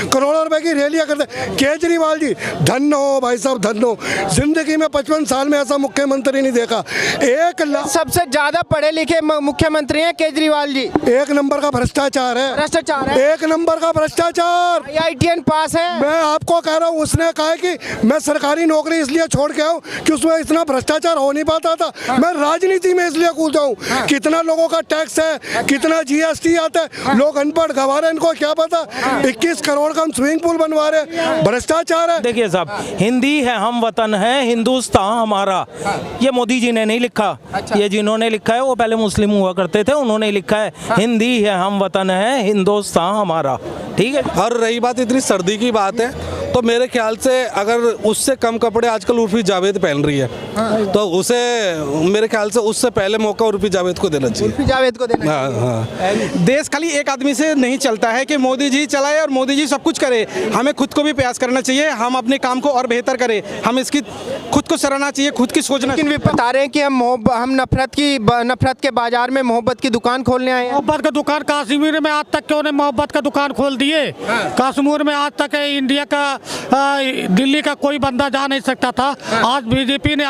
करोड़ों रुपए की रैलियां करते। केजरीवाल जी धन्य हो भाई साहब, धन्य हो। जिंदगी में 55 साल में ऐसा मुख्यमंत्री नहीं देखा। सबसे ज्यादा पढ़े लिखे मुख्यमंत्री हैं केजरीवाल जी। एक नंबर का भ्रष्टाचार है, भ्रष्टाचार है, एक नंबर का भ्रष्टाचार। IITN पास है। मैं आपको कह रहा हूँ, उसने कहा है कि मैं सरकारी नौकरी इसलिए छोड़ के आऊँ कि उसमें इतना भ्रष्टाचार हो नहीं पाता था। मैं राजनीति में इसलिए कूदा हूँ। कितना लोगों का टैक्स है, कितना GST आता है, लोग अनपढ़ गंवार, इनको क्या पता। 21 करोड़ का हम स्विमिंग पूल बनवा रहे, भ्रष्टाचार है। देखिए साहब, हिंदी है हम वतन है, हिंदुस्तान हमारा, ये मोदी जी ने नहीं लिखा। ये जिन्होंने लिखा है वो पहले मुस्लिम हुआ करते थे, उन्होंने लिखा है हिंदी है हम वतन है, हिंदुस्तान हमारा। ठीक है। और रही बात इतनी सर्दी की बात है, तो मेरे ख्याल से अगर उससे कम कपड़े आजकल उर्फी जावेद पहन रही है, तो उसे मेरे ख्याल से उससे पहले मौका उर्फी जावेद को देना चाहिए। उर्फी जावेद को देना चाहिए। हाँ। देश खाली एक आदमी से नहीं चलता है कि मोदी जी चलाए और मोदी जी सब कुछ करे। हमें खुद को भी प्रयास करना चाहिए, हम अपने काम को और बेहतर करें। हम इसकी खुद को सराहना चाहिए, खुद की सोचना। लेकिन वे बता रहे हैं कि हम नफरत के बाजार में मोहब्बत की दुकान खोलने आए हैं। मोहब्बत का दुकान कश्मीर में आज तक क्यों ने मोहब्बत का दुकान खोल दिए? कश्मीर में आज तक इंडिया का दिल्ली का कोई बंदा जा नहीं सकता था। आज बीजेपी ने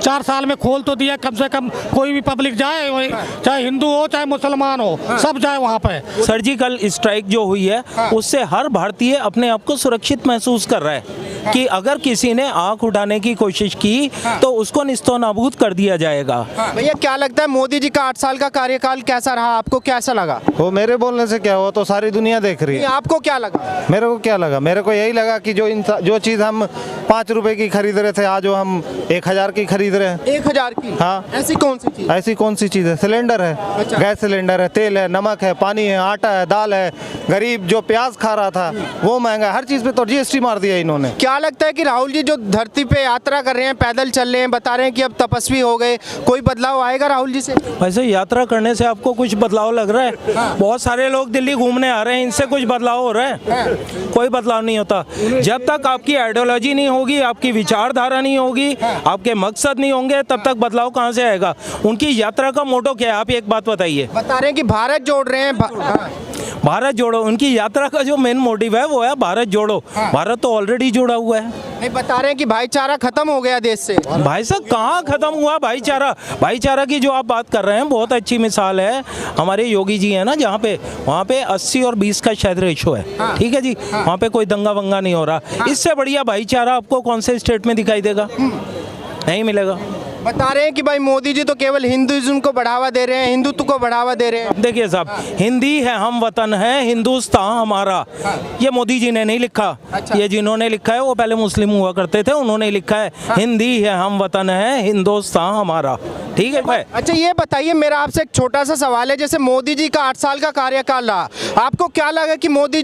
4 साल में खोल तो दिया। कम से कम कोई भी पब्लिक जाए, चाहे हिंदू हो चाहे मुसलमान हो, सब जाए वहाँ पे। सर्जिकल स्ट्राइक जो हुई है उससे हर भारतीय अपने आप को सुरक्षित महसूस कर रहा है कि अगर किसी ने आंख उठाने की कोशिश की तो उसको निस्तो नाबूद कर दिया जाएगा। भैया क्या लगता है मोदी जी का 8 साल का कार्यकाल कैसा रहा? आपको कैसा लगा? वो मेरे बोलने से क्या हुआ, तो सारी दुनिया देख रही है। आपको क्या लगा? मेरे को क्या लगा, मेरे को यही लगा कि जो चीज़ हम 5 रुपए की खरीद रहे थे, आज वो हम 1000 की खरीद रहे हैं। 1000 की? हाँ। ऐसी कौन सी चीज? ऐसी कौन सी चीज़ है? सिलेंडर है। अच्छा। गैस सिलेंडर है, तेल है, नमक है, पानी है, आटा है, दाल है। गरीब जो प्याज खा रहा था वो महंगा। हर चीज़ पे तो GST मार दिया इन्होंने। क्या लगता है कि राहुल जी जो धरती पे यात्रा कर रहे हैं, पैदल चल रहे हैं, बता रहे हैं कि अब तपस्वी हो गए, कोई बदलाव आएगा राहुल जी से? वैसे यात्रा करने से आपको कुछ बदलाव लग रहा है? बहुत सारे लोग दिल्ली घूमने आ रहे हैं, इनसे कुछ बदलाव हो रहा है? कोई बदलाव नहीं होता। जब तक आपकी आइडियोलॉजी नहीं होगी, आपकी विचारधारा नहीं होगी, आपके मकसद नहीं होंगे, तब तक बदलाव कहाँ से आएगा? उनकी यात्रा का मोटो क्या है, आप एक बात बताइए। बता रहे हैं कि भारत जोड़ रहे हैं। भारत जोड़ो, उनकी यात्रा का जो मेन मोटिव है वो है भारत जोड़ो। भारत तो ऑलरेडी जुड़ा हुआ है। नहीं, बता रहे हैं कि भाईचारा खत्म हो गया देश से। भाई साहब कहाँ खत्म हुआ भाईचारा? भाईचारा की जो आप बात कर रहे हैं बहुत अच्छी मिसाल है हमारे योगी जी है ना, जहाँ पे वहाँ पे 80 और 20 का शायद रेशो है। ठीक है जी। वहाँ पे कोई दंगा वंगा नहीं हो रहा। इससे बढ़िया भाईचारा आपको कौन से स्टेट में दिखाई देगा? नहीं मिलेगा। बता रहे हैं कि भाई मोदी जी तो केवल हिंदुइज्म को बढ़ावा दे रहे हैं, हिंदुत्व को बढ़ावा दे रहे हैं। देखिए साहब, हिंदी है हम वतन है, हिंदुस्तान हमारा, ये मोदी जी ने नहीं लिखा। ये जिन्होंने लिखा है वो पहले मुस्लिम हुआ करते थे, उन्होंने लिखा है हिंदी है हम वतन है, हिंदुस्तान हमारा। ठीक है भाई। अच्छा ये बताइए, मेरा आपसे एक छोटा सा सवाल है। जैसे मोदी जी का 8 साल का कार्यकाल रहा, आपको क्या लगा कि मोदी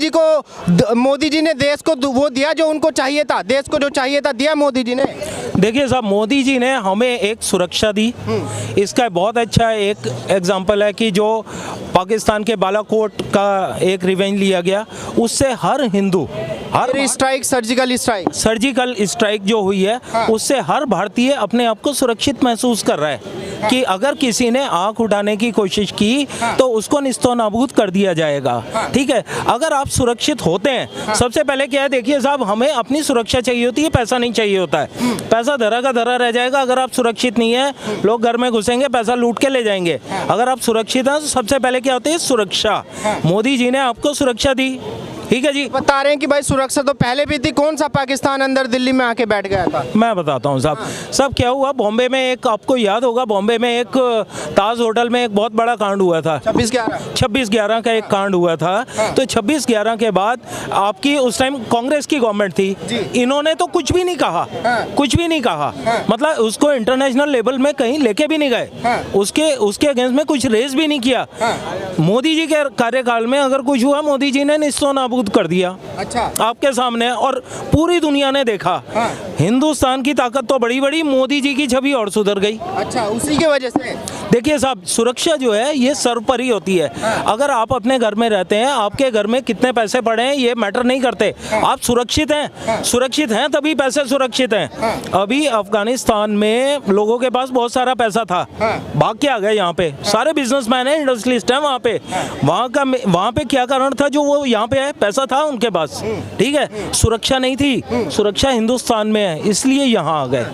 जी ने देश को वो दिया जो उनको चाहिए था? देश को जो चाहिए था दिया मोदी जी ने? देखिए साहब, मोदी जी ने हमें एक सुरक्षा दी। इसका बहुत अच्छा एक एग्जाम्पल है कि जो पाकिस्तान के बालाकोट का एक रिवेंज लिया गया, उससे हर हिंदू, हर सर्जिकल स्ट्राइक जो हुई है, उससे हर भारतीय अपने आप को सुरक्षित महसूस कर रहा है कि अगर किसी ने आंख उठाने की कोशिश की तो उसको निस्तो नाबूद कर दिया जाएगा। ठीक है। अगर आप सुरक्षित होते हैं, सबसे पहले क्या है, देखिए साहब, हमें अपनी सुरक्षा चाहिए होती है, पैसा नहीं चाहिए होता है। पैसा धरा का धरा रह जाएगा अगर आप सुरक्षित नहीं है। लोग घर में घुसेंगे, पैसा लूट के ले जाएंगे। अगर आप सुरक्षित हैं तो सबसे पहले क्या होती है? सुरक्षा। मोदी जी ने आपको सुरक्षा दी। ठीक है जी। बता रहे हैं कि भाई सुरक्षा तो पहले भी थी, कौन सा पाकिस्तान अंदर दिल्ली में आके बैठ गया था? मैं बताता हूँ साहब। सब क्या हुआ, बॉम्बे में एक, आपको याद होगा, बॉम्बे में एक ताज होटल में एक बहुत बड़ा कांड हुआ था। 26/11 का एक कांड हुआ था। तो 26/11 के बाद आपकी उस टाइम कांग्रेस की गवर्नमेंट थी, इन्होंने तो कुछ भी नहीं कहा, कुछ भी नहीं कहा। मतलब उसको इंटरनेशनल लेवल में कहीं लेके भी नहीं गए, उसके अगेंस्ट में कुछ रेज भी नहीं किया। मोदी जी के कार्यकाल में अगर कुछ हुआ, मोदी जी ने निस्तो नाबूद कर दिया। अच्छा। आपके सामने, और पूरी दुनिया ने देखा। हिंदुस्तान की ताकत तो बड़ी बड़ी, मोदी जी की छवि और सुधर गई। अच्छा, उसी की वजह से देखिए साहब, सुरक्षा जो है ये सर्वोपरि होती है। अगर आप अपने घर में रहते हैं, आपके घर में कितने पैसे पड़े हैं ये मैटर नहीं करते, आप सुरक्षित हैं तभी पैसे सुरक्षित हैं। अभी अफगानिस्तान में लोगों के पास बहुत सारा पैसा था, भाग के आ गए यहाँ पे, सारे बिजनेसमैन हैं, इंडस्ट्रियलिस्ट हैं वहाँ पे। वहाँ पे क्या कारण था जो वो यहाँ पे है? पैसा था उनके पास, ठीक है, सुरक्षा नहीं थी। सुरक्षा हिंदुस्तान में है, इसलिए यहाँ आ गए।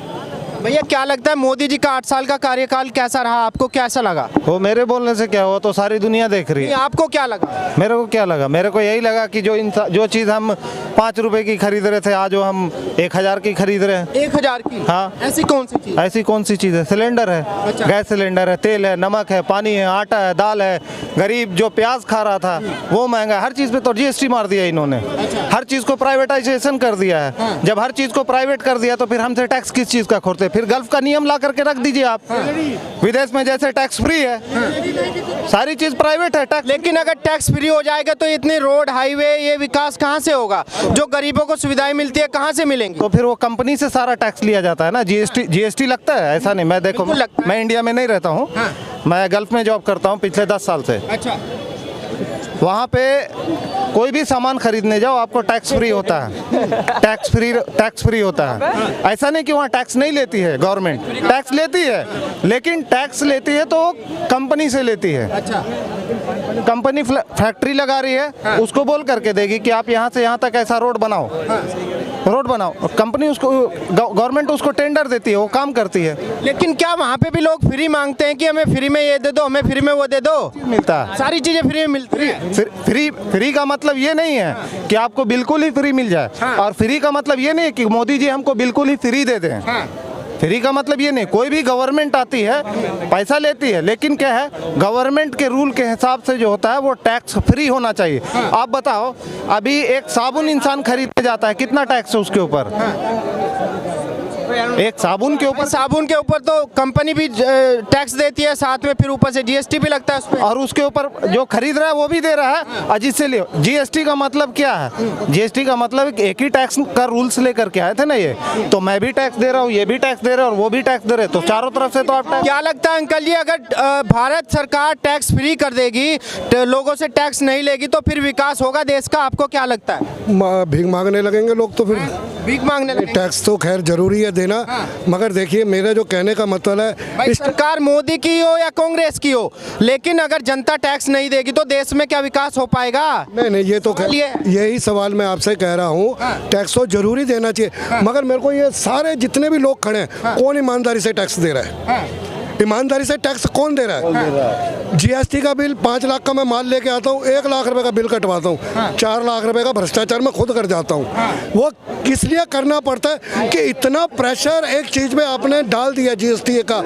भैया क्या लगता है मोदी जी का 8 साल का कार्यकाल कैसा रहा, आपको कैसा लगा? वो मेरे बोलने से क्या हुआ, तो सारी दुनिया देख रही है। आपको क्या लगा? मेरे को क्या लगा, मेरे को यही लगा कि जो चीज़ हम 5 रुपए की खरीद रहे थे, आज वो हम 1000 की खरीद रहे हैं। 1000 की? हाँ। ऐसी कौन सी चीज? ऐसी कौन सी चीज़ है? सिलेंडर है, अच्छा। गैस सिलेंडर है, तेल है, नमक है, पानी है, आटा है, दाल है। गरीब जो प्याज खा रहा था वो महंगा, हर चीज़ पे तो जीएसटी मार दिया इन्होंने। हर चीज़ को प्राइवेटाइजेशन कर दिया है। जब हर चीज़ को प्राइवेट कर दिया तो फिर हमसे टैक्स किस चीज़ का खोरते? फिर गल्फ का नियम ला करके रख दीजिए आप। विदेश में जैसे टैक्स फ्री है, सारी चीज़ प्राइवेट है टैक्स। लेकिन अगर टैक्स फ्री हो जाएगा तो इतने रोड, हाईवे, ये विकास कहाँ से होगा? जो गरीबों को सुविधाएं मिलती है कहाँ से मिलेंगी? तो फिर वो कंपनी से सारा टैक्स लिया जाता है ना, जीएसटी लगता है। ऐसा नहीं, मैं देखो, बिल्कुल लगता है। मैं इंडिया में नहीं रहता हूँ, मैं गल्फ में जॉब करता हूँ पिछले 10 साल से। अच्छा। वहाँ पे कोई भी सामान खरीदने जाओ आपको टैक्स फ्री होता है, टैक्स फ्री होता है। ऐसा नहीं कि वहाँ टैक्स नहीं लेती है गवर्नमेंट, टैक्स लेती है, लेकिन टैक्स लेती है तो कंपनी से लेती है। अच्छा। कंपनी फैक्ट्री लगा रही है, उसको बोल करके देगी कि आप यहाँ से यहाँ तक ऐसा रोड बनाओ, रोड बनाओ। कंपनी उसको, गवर्नमेंट उसको टेंडर देती है, वो काम करती है। लेकिन क्या वहाँ पे भी लोग फ्री मांगते हैं कि हमें फ्री में ये दे दो, हमें फ्री में वो दे दो? मिलता है, सारी चीजें फ्री में मिलती है। फ्री का मतलब ये नहीं है कि आपको बिल्कुल ही फ्री मिल जाए, और फ्री का मतलब ये नहीं है कि मोदी जी हमको बिल्कुल ही फ्री दे दें। फ्री का मतलब ये नहीं, कोई भी गवर्नमेंट आती है पैसा लेती है, लेकिन क्या है, गवर्नमेंट के रूल के हिसाब से जो होता है वो टैक्स फ्री होना चाहिए। आप बताओ, अभी एक साबुन इंसान खरीदने जाता है, कितना टैक्स है उसके ऊपर? एक साबुन के ऊपर तो कंपनी भी टैक्स देती है, साथ में फिर ऊपर से जीएसटी भी लगता है उसमें। और उसके ऊपर जो खरीद रहा है वो भी दे रहा है। और जिससे ले, जीएसटी का मतलब क्या है? जीएसटी का मतलब एक ही टैक्स का रूल्स लेकर के आए थे ना ये, तो मैं भी टैक्स दे रहा हूँ, ये भी टैक्स दे रहे हैं और वो भी टैक्स दे रहे हैं, तो चारों तरफ से तो आप टैक्स। क्या लगता है अंकल जी, अगर भारत सरकार टैक्स फ्री कर देगी, लोगों से टैक्स नहीं लेगी, तो फिर विकास होगा देश का? आपको क्या लगता है? भीख मांगने लगेंगे लोग, तो फिर भीख मांगने लगेंगे। टैक्स तो खैर जरूरी है देना, मगर देखिए मेरा जो कहने का मतलब है, भाई सरकार मोदी की हो या कांग्रेस की हो, लेकिन अगर जनता टैक्स नहीं देगी तो देश में क्या विकास हो पाएगा? नहीं ये तो सवाल ये है। यही सवाल मैं आपसे कह रहा हूँ, टैक्स तो जरूरी देना चाहिए, मगर मेरे को ये सारे जितने भी लोग खड़े हैं, कौन ईमानदारी से टैक्स दे रहा है? ईमानदारी से टैक्स कौन दे रहा है? जीएसटी का बिल 5 लाख का मैं माल लेके आता हूँ, 1 लाख रुपए का बिल कटवाता हूँ, 4 लाख रुपए का भ्रष्टाचार मैं खुद कर जाता हूँ। वो किस लिए करना पड़ता है कि इतना प्रेशर एक चीज में आपने डाल दिया जीएसटी का,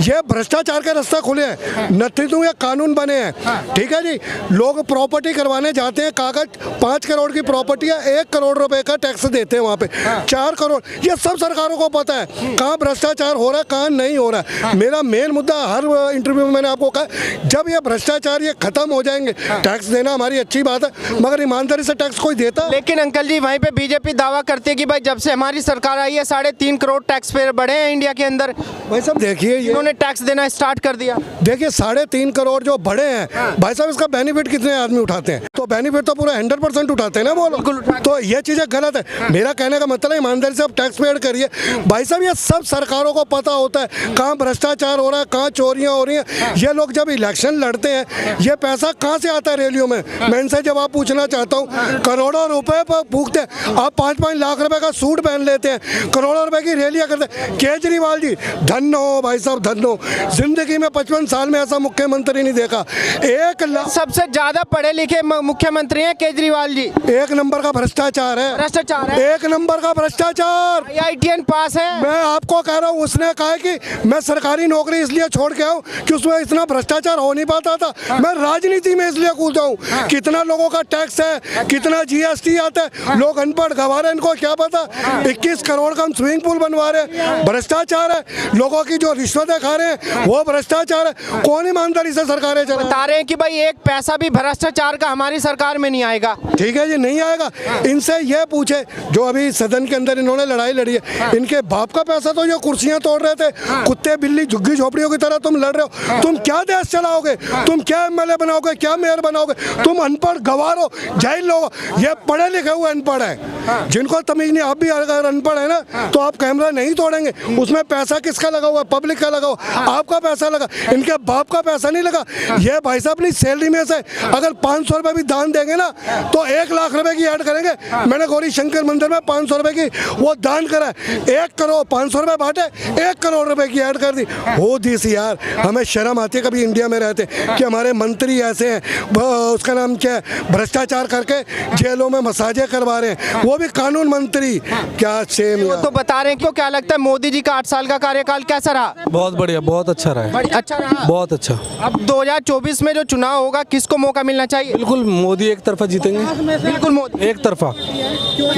ये भ्रष्टाचार के रास्ते खुले हैं, नतीजों ये कानून बने हैं। ठीक है जी, लोग प्रॉपर्टी करवाने जाते हैं, कागज 5 करोड़ की प्रॉपर्टी है, 1 करोड़ रुपए का टैक्स देते हैं वहाँ पे, 4 करोड़। ये सब सरकारों को पता है कहाँ भ्रष्टाचार हो रहा है, कहाँ नहीं हो रहा है। मेरा मेन मुद्दा हर इंटरव्यू में मैंने आपको कहा, जब ये भ्रष्टाचार ये खत्म हो जाएंगे, टैक्स देना हमारी अच्छी बात है, मगर ईमानदारी से टैक्स कोई देता? लेकिन अंकल जी वहीं पे बीजेपी दावा करती है कि भाई जब से हमारी सरकार आई है 3.5 करोड़ टैक्स पेयर बढ़े हैं इंडिया के अंदर। भाई साहब देखिए, इन्होंने टैक्स देना स्टार्ट कर दिया। देखिए 3.5 करोड़ जो बढ़े हैं, भाई साहब इसका बेनिफिट कितने आदमी उठाते हैं? तो बेनिफिट तो पूरा 100% उठाते हैं ना वो लोग, तो ये चीजें गलत है। मेरा कहने का मतलब है ईमानदारी से आप टैक्स पेड करिए। भाई साहब ये सब सरकारों को पता होता है कहाँ भ्रष्टाचार हो रहा है, कहाँ चोरियां हो रही हैं। ये लोग जब इलेक्शन लड़ते हैं, ये पैसा कहाँ से आता है रैलियों में? मैं इनसे जवाब पूछना चाहता हूँ। करोड़ों रुपए पर फूकते हैं, आप 5-5 लाख रुपए का सूट पहन लेते हैं, करोड़ों रुपए की रैलियां करते हैं। केजरीवाल जी धन्य हो भाई साहब, धन्य हो, जिंदगी में 55 साल में ऐसा मुख्यमंत्री नहीं देखा। 1 लाख सबसे ज्यादा पढ़े लिखे मुख्यमंत्री हैं केजरीवाल जी। 1 नंबर का भ्रष्टाचार है, भ्रष्टाचार है, 1 नंबर का भ्रष्टाचार। IITN पास है। मैं आपको कह रहा हूँ, उसने कहा कि मैं सरकारी नौकरी इसलिए छोड़ के आऊँ कि उसमें इतना भ्रष्टाचार हो नहीं पाता था। मैं राजनीति में इसलिए कूदा हूँ, कितना लोगों का टैक्स है, कितना जीएसटी आता है, लोग अनपढ़ गवार, इनको क्या पता। 21 करोड़ का हम स्विमिंग पूल बनवा रहे हैं, भ्रष्टाचार है। लोगों की जो रिश्वतें खा रहे हैं वो भ्रष्टाचार है। कौन ईमानदारी से सरकारें चला बता रहे हैं कि भाई एक पैसा भी भ्रष्टाचार का हमारी सरकार में नहीं आएगा। ठीक है जी, नहीं आएगा। इनसे ये पूछे जो अभी सदन के अंदर इन्होंने लड़ाई लड़ी है, इनके बाप का पैसा तो जो कुर्सियां तोड़ रहे थे, कुत्ते बिल्ली झुग्गी झोपड़ियों की तरह तुम लड़ रहे हो। तुम क्या देश चलाओगे? तुम क्या एमएलए बनाओगे? क्या मेयर बनाओगे? तुम अनपढ़ गवार हो, जाहिल लोग। ये पढ़े लिखे हुए अनपढ़ है, जिनको तमीज नहीं। आप भी अगर अनपढ़ है ना तो आप कैमरा नहीं तोड़ेंगे। उसमें पैसा किसका लगा हुआ है? पब्लिक का लगा हुआ। आपका पैसा लगा, इनके बाप का पैसा नहीं लगा। ये भाई साहब अपनी सैलरी में से अगर 500 रुपए भी दान देंगे ना तो 1 लाख रुपए की ऐड करेंगे। मैंने गौरी शंकर मंदिर में 500 रुपए की वो दान करा, 1 करोड़ 500 रुपए बांटे, 1 करोड़ रुपए की ऐड कर दी। हो दिस यार, हमें शर्म आती है कभी इंडिया में रहते कि हमारे मंत्री ऐसे हैं, उसका नाम क्या है, भ्रष्टाचार करके जेलों में मसाजे करवा रहे हैं, वो भी कानून मंत्री। क्या सेम वो तो बता रहे हैं। क्यों, क्या लगता है मोदी जी का 8 साल का कार्यकाल कैसा रहा? बहुत बढ़िया, बहुत अच्छा रहा है, अच्छा रहा। बहुत अच्छा। अब 2024 में जो चुनाव होगा किसको मौका मिलना चाहिए? बिल्कुल मोदी एक तरफा जीतेंगे, बिल्कुल मोदी। एक तरफा।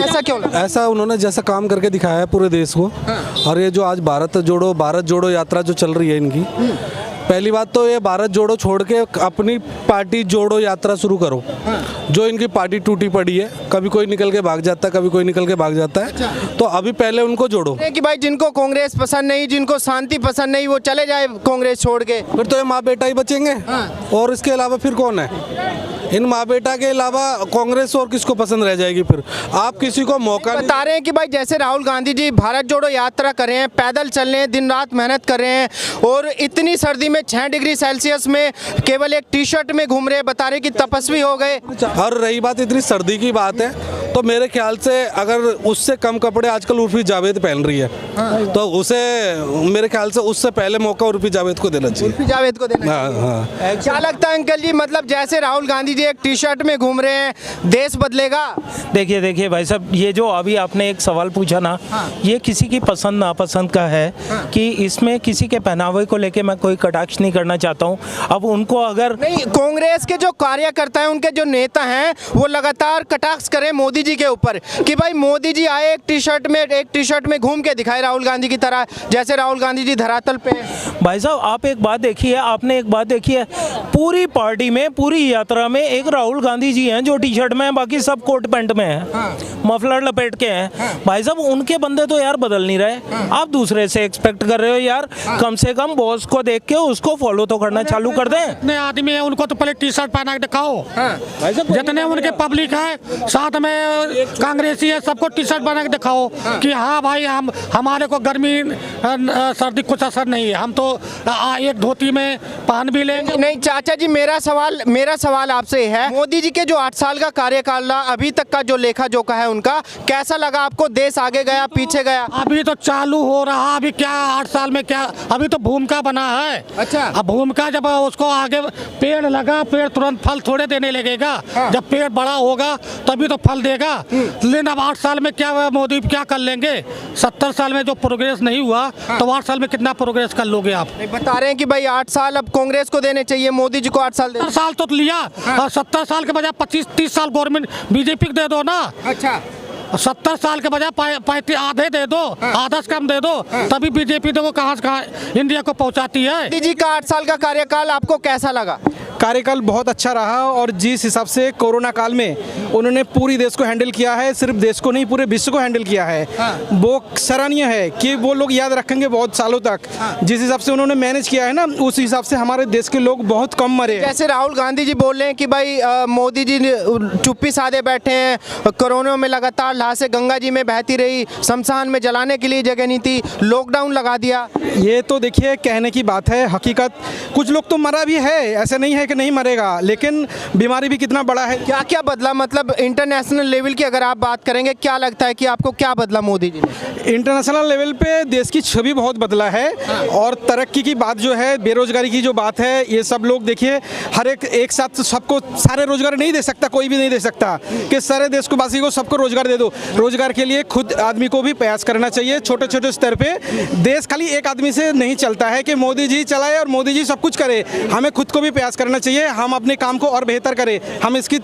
ऐसा क्यों लगा? ऐसा उन्होंने जैसा काम करके दिखाया है पूरे देश को। और ये जो आज भारत जोड़ो यात्रा जो चल रही है इनकी, पहली बात तो ये भारत जोड़ो छोड़ के अपनी पार्टी जोड़ो यात्रा शुरू करो। जो इनकी पार्टी टूटी पड़ी है, कभी कोई निकल के भाग जाता है, कभी कोई निकल के भाग जाता है, तो अभी पहले उनको जोड़ो। कि भाई जिनको कांग्रेस पसंद नहीं, जिनको शांति पसंद नहीं, वो चले जाए कांग्रेस छोड़ के। फिर तो ये माँ बेटा ही बचेंगे, और इसके अलावा फिर कौन है? इन माँ बेटा के अलावा कांग्रेस और किसको पसंद रह जाएगी? फिर आप किसी को मौका नहीं बता रहे हैं कि भाई जैसे राहुल गांधी जी भारत जोड़ो यात्रा कर रहे हैं, पैदल चल रहे हैं, दिन रात मेहनत कर रहे हैं, और इतनी सर्दी में 6 डिग्री सेल्सियस में केवल एक टी शर्ट में घूम रहे हैं, बता रहे कि तपस्वी हो गए। और रही बात इतनी सर्दी की बात है, तो मेरे ख्याल से अगर उससे कम कपड़े आजकल उर्फी जावेद पहन रही है, तो उसे मेरे ख्याल से उससे पहले मौका उर्फी जावेद को देना चाहिए। उर्फी जावेद को देना हाँ। चाहिए। क्या लगता है अंकल जी, मतलब जैसे राहुल गांधी जी एक टी शर्ट में घूम रहे हैं, देश बदलेगा? देखिए भाई साहब, ये जो अभी आपने एक सवाल पूछा ना, ये किसी की पसंद नापसंद का है कि इसमें किसी के पहनावे को लेके मैं कोई कटाक्ष नहीं करना चाहता हूँ। अब उनको अगर नहीं, कांग्रेस के जो कार्यकर्ता हैं, उनके जो नेता हैं, वो लगातार कटाक्ष करें मोदी जी के ऊपर कि भाई मोदी जी आए एक टी शर्ट में घूम के दिखाए राहुल गांधी की तरह, जैसे राहुल गांधी जी धरातल पे। भाई साहब आप एक बात देखिए, आपने एक बात देखी है, पूरी पार्टी में, पूरी यात्रा में एक राहुल गांधी जी हैं जो टी शर्ट में हैं, बाकी सब कोट पैंट में हैं, मफलर लपेट के हैं। भाई साहब उनके बंदे तो यार बदल नहीं रहे, आप दूसरे से एक्सपेक्ट कर रहे हो यार। कम से कम बॉस को देख के उसको फॉलो तो करना चालू कर दें। जितने आदमी है उनको तो पहले टी शर्ट पहना के दिखाओ। जितने उनके पब्लिक है, साथ में कांग्रेसी है, सबको टी शर्ट बना के दिखाओ कि हाँ भाई हमारे को गर्मी सर्दी कुछ असर नहीं है, हम तो एक धोती में पहन भी लेंगे। नहीं चाचा जी, मेरा सवाल आपसे है, मोदी जी के जो 8 साल का कार्यकाल रहा, अभी तक का जो लेखा जोखा है उनका, कैसा लगा आपको? देश आगे गया, पीछे गया? अभी तो चालू हो रहा, अभी क्या 8 साल में क्या, अभी तो भूमिका बना है। अच्छा। अब भूमिका जब उसको आगे पेड़ लगा, पेड़ तुरंत फल थोड़े देने लगेगा। जब पेड़ बड़ा होगा तभी तो फल देगा। लेकिन अब 8 साल में क्या मोदी क्या कर लेंगे? 70 साल में जो प्रोग्रेस नहीं हुआ तो 8 साल में कितना प्रोग्रेस कर लोगे आप? बता रहे हैं कि भाई 8 साल अब कांग्रेस को देने चाहिए, मोदी जी को 8 साल 70 साल तो लिया, और 70 साल के बजाय 25-30 साल गवर्नमेंट बीजेपी को दे दो ना। अच्छा। 70 साल के बजाय 35 आधे दे दो, आधा से कम दे दो, तभी बीजेपी देखो कहाँ से कहाँ इंडिया को पहुँचाती है। मोदी जी का 8 साल का कार्यकाल आपको कैसा लगा? कार्यकाल बहुत अच्छा रहा, और जिस हिसाब से कोरोना काल में उन्होंने पूरी देश को हैंडल किया है, सिर्फ देश को नहीं पूरे विश्व को हैंडल किया है, वो सराहनीय है कि वो लोग याद रखेंगे बहुत सालों तक। जिस हिसाब से उन्होंने मैनेज किया है ना, उस हिसाब से हमारे देश के लोग बहुत कम मरे हैं। जैसे राहुल गांधी जी बोल रहे हैं कि भाई मोदी जी चुप्पी साधे बैठे हैं, कोरोना में लगातार लाशें गंगा जी में बहती रही, शमशान में जलाने के लिए जगह नहीं थी, लॉकडाउन लगा दिया। ये तो देखिए कहने की बात है, हकीकत कुछ लोग तो मरा भी है, ऐसे नहीं है कि नहीं मरेगा, लेकिन बीमारी भी कितना बड़ा है। क्या क्या बदला, मतलब इंटरनेशनल लेवल की अगर आप बात करेंगे, क्या लगता है कि आपको क्या बदला मोदी जी ने? इंटरनेशनल लेवल पे देश की छवि बहुत बदला है, और तरक्की की बात जो है, बेरोजगारी की जो बात है, ये सब लोग देखिए हर एक साथ सबको सारे रोजगार नहीं दे सकता, कोई भी नहीं दे सकता कि सारे देश को वासी को सबको रोजगार दे दो। रोजगार के लिए खुद आदमी को भी प्रयास करना चाहिए, छोटे छोटे स्तर पे। देश खाली एक आदमी से नहीं चलता है कि मोदी जी चलाए और मोदी जी सब कुछ करे, हमें खुद को भी प्रयास करना चाहिए, हम अपने काम को और बेहतर करें, हम इसकी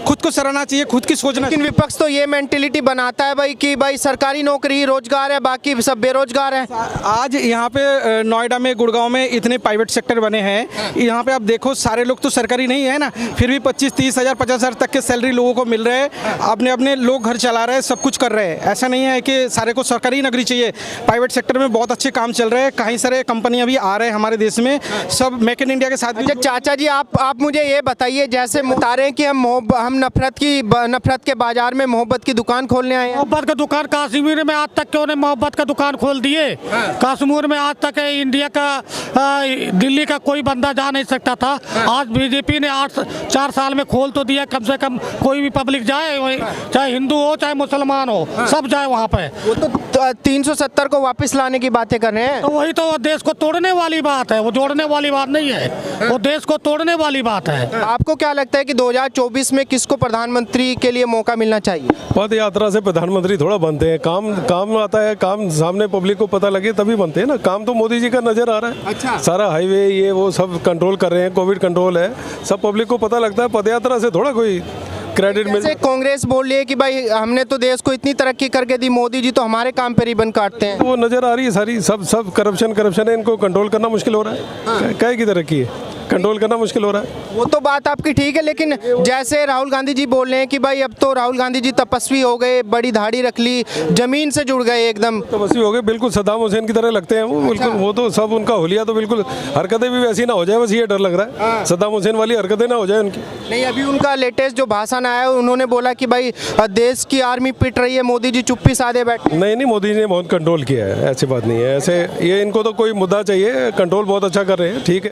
खुद को सराहना चाहिए, खुद की सोचना लेकिन विपक्ष तो ये मेंटेलिटी बनाता है भाई कि भाई सरकारी नौकरी रोजगार है, बाकी सब बेरोजगार है। आज यहाँ पे नोएडा में, गुड़गांव में इतने प्राइवेट सेक्टर बने हैं, यहाँ पे आप देखो सारे लोग तो सरकारी नहीं है ना, फिर भी 25-30 हज़ार 50 हज़ार तक के सैलरी लोगों को मिल रहे हैं, अपने अपने लोग घर चला रहे हैं, सब कुछ कर रहे हैं। ऐसा नहीं है कि सारे को सरकारी नौकरी चाहिए, प्राइवेट सेक्टर में बहुत अच्छे काम चल रहे हैं, कई सारे कंपनियां भी आ रहे हैं हमारे देश में, सब मेक इन इंडिया के साथ। अच्छा चाचा जी, आप मुझे ये बताइए, जैसे बता रहे हैं कि हम नफरत के बाजार में मोहब्बत की दुकान खोलने आए हैं। मोहब्बत का दुकान कश्मीर में आज तक क्यों ने मोहब्बत का दुकान खोल दिए। कश्मीर में आज तक इंडिया का दिल्ली का कोई बंदा जा नहीं सकता था। आज बीजेपी ने 4 साल में खोल तो दिया, कम से कम कोई भी पब्लिक जाए, चाहे हिंदू हो चाहे मुसलमान हो, सब जाए वहाँ पे। वो तो 370 को वापस लाने की बातें कर रहे हैं। तो वही तो देश को तोड़ने वाली बात है, वो जोड़ने वाली बात नहीं है, वो देश को तोड़ने वाली बात है। आपको क्या लगता है कि 2024 में किसको प्रधानमंत्री के लिए मौका मिलना चाहिए? पद यात्रा से प्रधानमंत्री थोड़ा बनते हैं, काम आता है, काम सामने पब्लिक को पता लगे तभी बनते हैं ना। काम तो मोदी जी का नजर आ रहा है। अच्छा। सारा हाईवे ये वो सब कंट्रोल कर रहे हैं, कोविड कंट्रोल है, सब पब्लिक को पता लगता है। पद यात्रा से थोड़ा कोई क्रेडिट मिल। जैसे कांग्रेस बोल रही है कि भाई हमने तो देश को इतनी तरक्की करके दी, मोदी जी तो हमारे काम पे रिबन काटते हैं। वो नजर आ रही है सारी, सब करप्शन है, इनको कंट्रोल करना मुश्किल हो रहा है। काय की तरक्की है, कंट्रोल करना मुश्किल हो रहा है। वो तो बात आपकी ठीक है, लेकिन जैसे राहुल गांधी जी बोल रहे हैं कि भाई अब तो राहुल गांधी जी तपस्वी हो गए, बड़ी दाढ़ी रख ली, जमीन से जुड़ गए एकदम। तपस्वी हो गए, बिल्कुल सद्दाम हुसैन की तरह लगते हैं वो, बिल्कुल। वो तो सब उनका हुलिया तो बिल्कुल, हरकतें भी वैसी ना हो जाए, बस ये डर लग रहा है सद्दाम हुसैन वाली हरकतें ना हो जाए उनकी। नहीं, अभी उनका लेटेस्ट जो भाषण आया है, उन्होंने बोला कि भाई देश की आर्मी पिट रही है, मोदी जी चुप्पी साधे बैठे। नहीं, मोदी जी ने बहुत कंट्रोल किया है, ऐसी बात नहीं है। ऐसे ये इनको तो कोई मुद्दा चाहिए, कंट्रोल बहुत अच्छा कर रहे हैं, ठीक है।